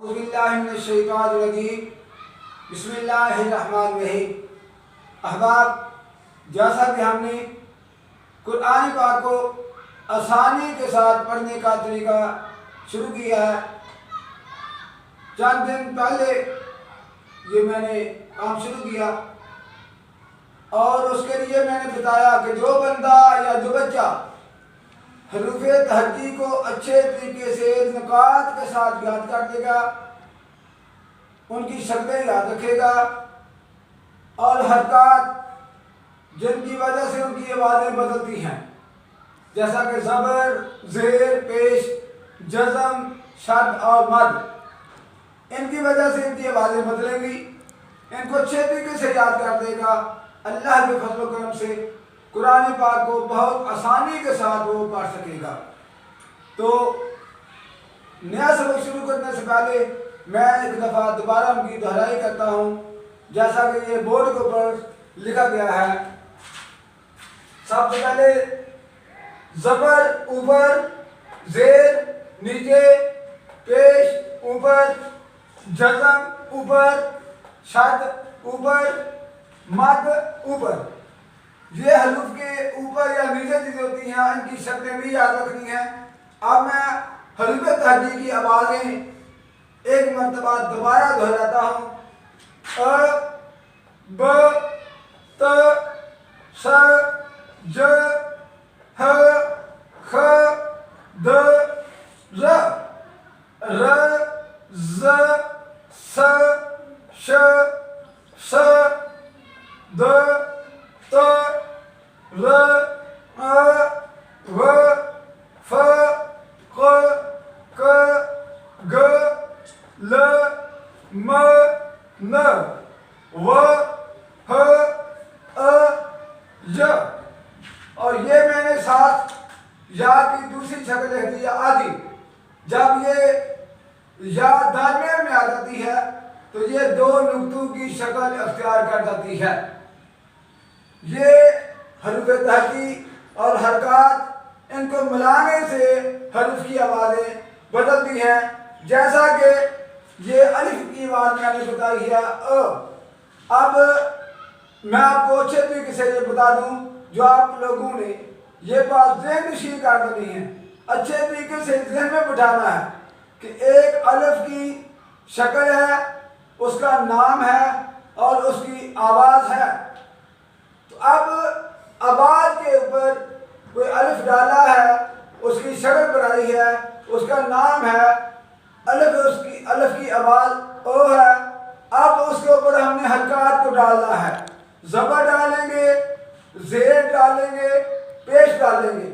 اعوذ باللہ من الشیطان الرجیم بسم اللہ الرحمن الرحیم۔ احباب، جیسا کہ ہم نے قرآن پاک کو آسانی کے ساتھ پڑھنے کا طریقہ شروع کیا ہے، چند دن پہلے یہ میں نے کام شروع کیا اور اس کے لیے میں نے بتایا کہ جو بندہ یا جو بچہ حروف تہجی کو اچھے طریقے سے نکات کے ساتھ یاد کر دے گا، ان کی شکلیں یاد رکھے گا اور حرکات جن کی وجہ سے ان کی آوازیں بدلتی ہیں، جیسا کہ زبر، زیر، پیش، جزم، شد اور مد، ان کی وجہ سے ان کی آوازیں بدلیں گی۔ ان کو اچھے طریقے سے یاد کر دے گا، اللہ کے فضل و کرم سے قرآن پاک کو بہت آسانی کے ساتھ وہ پڑھ سکے گا۔ تو نیا سبق شروع کرنے سے پہلے میں ایک دفعہ دوبارہ ان کی دہرائی کرتا ہوں، جیسا کہ یہ بورڈ کے اوپر لکھا گیا ہے۔ سب سے پہلے زبر اوپر، زیر نیچے، پیش اوپر، جزم اوپر، شد اوپر، مد اوپر۔ یہ حروف کے اوپر یا نیچے چیزیں ہوتی ہیں، ان کی شکلیں بھی یاد رکھنی ہیں۔ اب میں حروف تہجی کی آوازیں ایک مرتبہ دوبارہ دہراتا ہوں۔ ا، ب، ت، س، ج، ح، خ، د، ر، ر، ز، س، ش، ث، د، ت، ر، ع، و، ف، ق، ک، گ، ل، م، ن، و، ح، ا، ی۔ اور یہ میں نے ساتھ یا کی دوسری شکل لکھ دی، آدھی۔ جب یہ یا درمیان میں آ جاتی ہے تو یہ دو نقطوں کی شکل اختیار کر جاتی ہے۔ یہ حروف تہجی اور حرکات، ان کو ملانے سے حروف کی آوازیں بدلتی ہیں، جیسا کہ یہ الف کی آواز میں نے بتائی ہے ا۔ اب میں آپ کو اچھے طریقے سے یہ بتا دوں، جو آپ لوگوں نے یہ بات ذہن نشین کر دینی ہے، اچھے طریقے سے ذہن میں بٹھانا ہے کہ ایک الف کی شکل ہے، اس کا نام ہے اور اس کی آواز ہے۔ تو اب آواز کے اوپر کوئی الف ڈالا ہے، اس کی شکل بنائی ہے، اس کا نام ہے الف، الف کی آواز او ہے۔ اب اس کے اوپر ہم نے حرکات کو ڈالنا ہے، زبر ڈالیں گے، زیر ڈالیں گے، پیش ڈالیں گے۔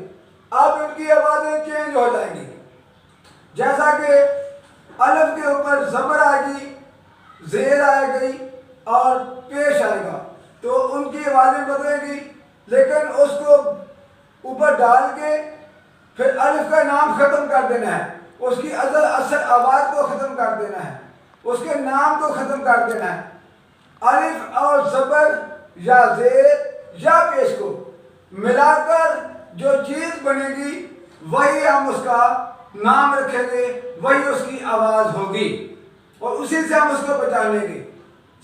اب ان کی آوازیں چینج ہو جائیں گی، جیسا کہ الف کے اوپر زبر آئے گی، زیر آئے گی اور پیش آئے گا، تو ان کی آوازیں بدلیں گی۔ لیکن اس کو اوپر ڈال کے پھر الف کا نام ختم کر دینا ہے، اس کی اصل آواز کو ختم کر دینا ہے، اس کے نام کو ختم کر دینا ہے۔ الف اور زبر یا زیر یا پیش کو ملا کر جو چیز بنے گی وہی ہم اس کا نام رکھیں گے، وہی اس کی آواز ہوگی اور اسی سے ہم اس کو پہچانیں گے۔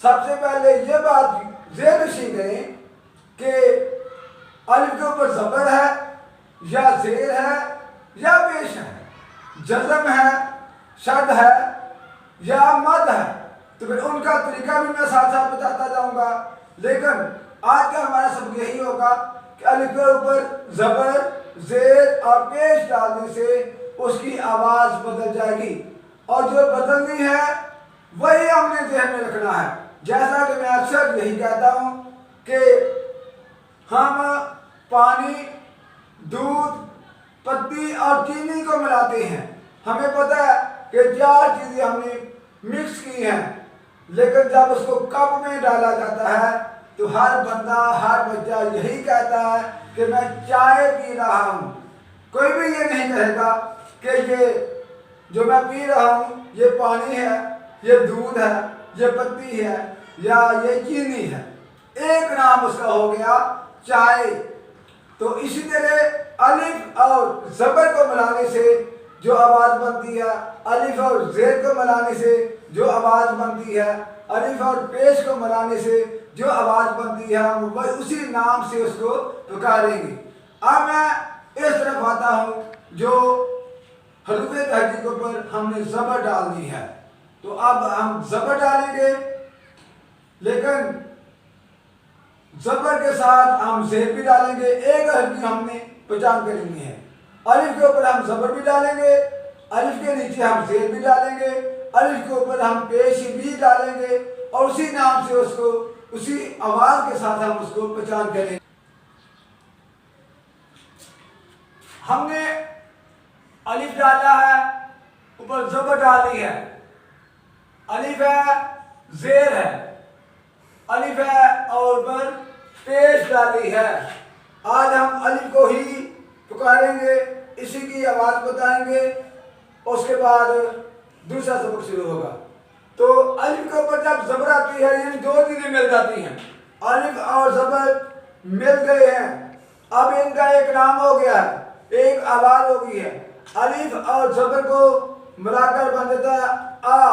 سب سے پہلے یہ بات ذہن نشین کریں کہ الف کے اوپر زبر ہے یا زیر ہے یا پیش ہے، جزم ہے، شد ہے یا مد ہے، تو پھر ان کا طریقہ بھی میں ساتھ ساتھ بتاتا جاؤں گا۔ لیکن آج کا ہمارا سبق یہی ہوگا کہ الف کے اوپر زبر، زیر اور پیش ڈالنے سے اس کی آواز بدل جائے گی، اور جو بدلنی ہے وہی ہم نے ذہن میں رکھنا ہے۔ جیسا کہ میں اکثر یہی کہتا ہوں کہ ہم پانی، دودھ، پتی اور چینی کو ملاتے ہیں، ہمیں پتہ ہے کہ چار چیزیں ہم نے مکس کی ہیں، لیکن جب اس کو کپ میں ڈالا جاتا ہے تو ہر بندہ، ہر بچہ یہی کہتا ہے کہ میں چائے پی رہا ہوں۔ کوئی بھی یہ نہیں کہے گا کہ یہ جو میں پی رہا ہوں یہ پانی ہے، یہ دودھ ہے، یہ پتی ہے یا یہ چینی ہے۔ ایک نام اس کا ہو گیا چائے۔ تو اسی طرح الف اور زبر کو ملانے سے جو آواز بنتی ہے، الف اور زیر کو ملانے سے جو آواز بنتی ہے، الف اور پیش کو ملانے سے جو آواز بنتی ہے، ہم اسی نام سے اس کو پکاریں گے۔ اب میں اس طرف آتا ہوں جو حروف تہجی کے اوپر ہم نے زبر ڈالنی ہے، تو اب ہم زبر ڈالیں گے، لیکن زبر کے ساتھ ہم زیر بھی ڈالیں گے۔ ایک حرف کی ہم نے پہچان کرنی ہے۔ الف کے اوپر ہم زبر بھی ڈالیں گے، الف کے نیچے ہم زیر بھی ڈالیں گے، الف کے اوپر ہم پیش بھی ڈالیں گے، اور اسی نام سے اس کو اسی آواز کے ساتھ ہم اس کو پہچان کریں گے۔ ہم نے الف ڈالا ہے، اوپر زبر ڈالی ہے، الف ہے، زیر ہے، الف ہے اور اوپر پیش ڈالی ہے۔ آج ہم الف کو ہی پکاریں گے، اسی کی آواز بتائیں گے، اس کے بعد دوسرا سبق شروع ہوگا۔ تو الف کے اوپر جب زبر آتی ہے، یعنی دو چیزیں مل جاتی ہیں، الف اور زبر مل گئے ہیں، اب ان کا ایک نام ہو گیا ہے، ایک آواز ہو گئی ہے۔ الف اور زبر کو ملا کر بن جاتا ہے آ۔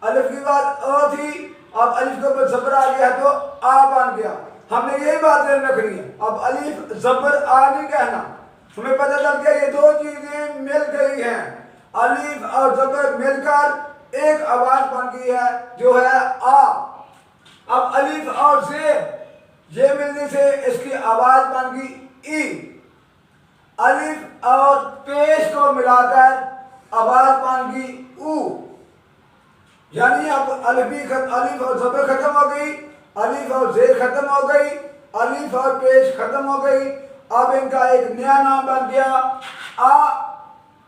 الف کی بات آ تھی، اب الف کے اوپر زبر آ گیا تو آ بن گیا۔ ہم نے یہی بات ذہن رکھنی ہے، اب الف زبر آ نہیں کہنا، ہمیں پتہ چل گیا یہ دو چیزیں مل گئی ہیں، الف اور زبر مل کر ایک آواز بن گئی ہے جو ہے آ۔ اب الف اور زیر یہ ملنے سے اس کی آواز بن گئی ای۔ الف اور پیش کو ملا کر آواز بن گئی او، یعنی اب الف اور زبر ختم ہو گئی، الف اور زیر ختم ہو گئی، الف اور پیش ختم ہو گئی، اب ان کا ایک نیا نام بن گیا آ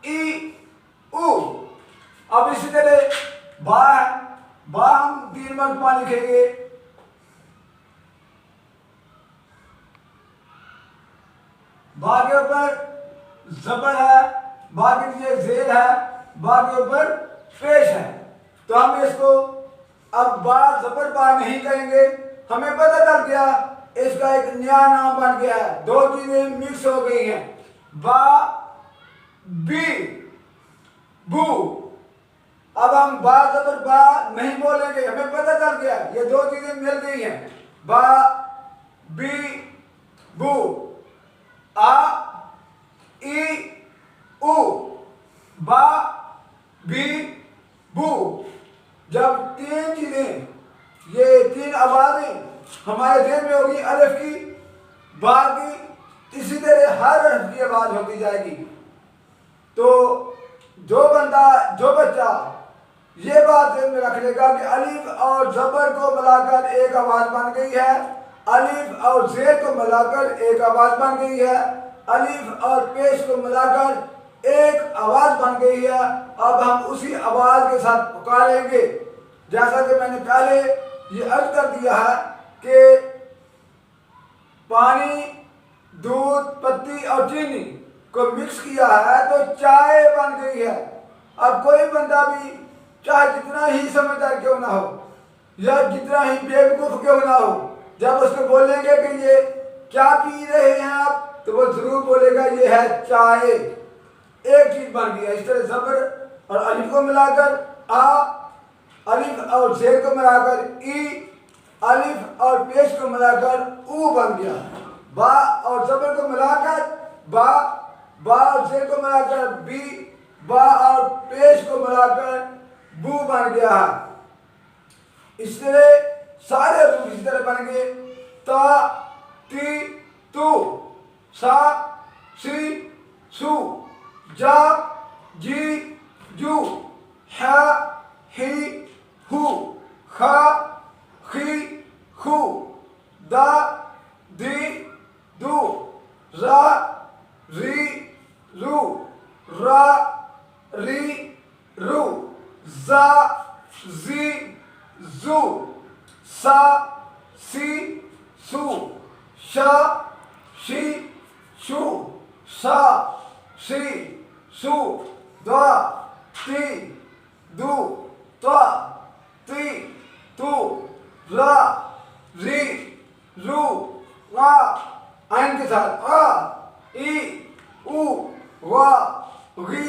ای او۔ اب اسی طرح با ہے، با ہم 3 مرتبہ لکھیں گے، با کے اوپر زبر ہے، با کے نیچے زیر ہے، با کے اوپر پیش ہے، تو ہم اس کو اب با زبر با نہیں کہیں گے، ہمیں پتہ چل گیا اس کا ایک نیا نام بن گیا ہے، دو چیزیں مکس ہو گئی ہیں، با بی بو۔ اب ہم با زبر با نہیں بولیں گے، ہمیں پتہ چل گیا یہ دو چیزیں مل گئی ہیں، با بی بو، آ ای او، با بی بو۔ جب 3 چیزیں، یہ 3 آوازیں ہمارے ذہن میں ہوگی، الف کی، با کی، اسی طرح ہر حرف کی آواز ہوتی جائے گی، تو جو بچہ یہ بات ذہن میں رکھ لے گا کہ الف اور زبر کو ملا کر ایک آواز بن گئی ہے، الف اور زیر کو ملا کر ایک آواز بن گئی ہے، الف اور پیش کو ملا کر ایک آواز بن گئی ہے، اب ہم اسی آواز کے ساتھ پکاریں گے۔ جیسا کہ میں نے پہلے یہ عرض کر دیا ہے کہ پانی، دودھ، پتی اور چینی کو مکس کیا ہے تو چائے بن گئی ہے۔ اب کوئی بندہ بھی چاہے جتنا ہی سمجھدار کیوں نہ ہو یا جتنا ہی بیوقوف کیوں نہ ہو، جب اس کو بولیں گے کہ یہ کیا پی رہے ہیں آپ، تو وہ ضرور بولے گا یہ ہے چائے، ایک چیز بن گئی ہے۔ اس طرح زبر اور الف کو ملا کر آ، الف اور زیر کو ملا کر ای، الف اور پیش کو ملا کر او بن گیا۔ با اور زبر کو ملا کر با، با اور زیر کو ملا کر بی، با اور پیش کو ملا کر بو بن گیا ہے۔ اس طرح سارے حروف اس طرح بن گئے، تا، تی، تو، سا، سی، سو، جا، جی، جو، ح، ہی، ہو، خ، خی، خو، دا، دی، دو، را، ری، رو، را، ری، رو، زا، زی، زو، سا، سی، سو، شا، شی، شو، سا، سی، سو، دا، تی، دو، تا، تی، تو، را، ری، رو، وا، عین کے ساتھ آ، ای، او، وا، غی،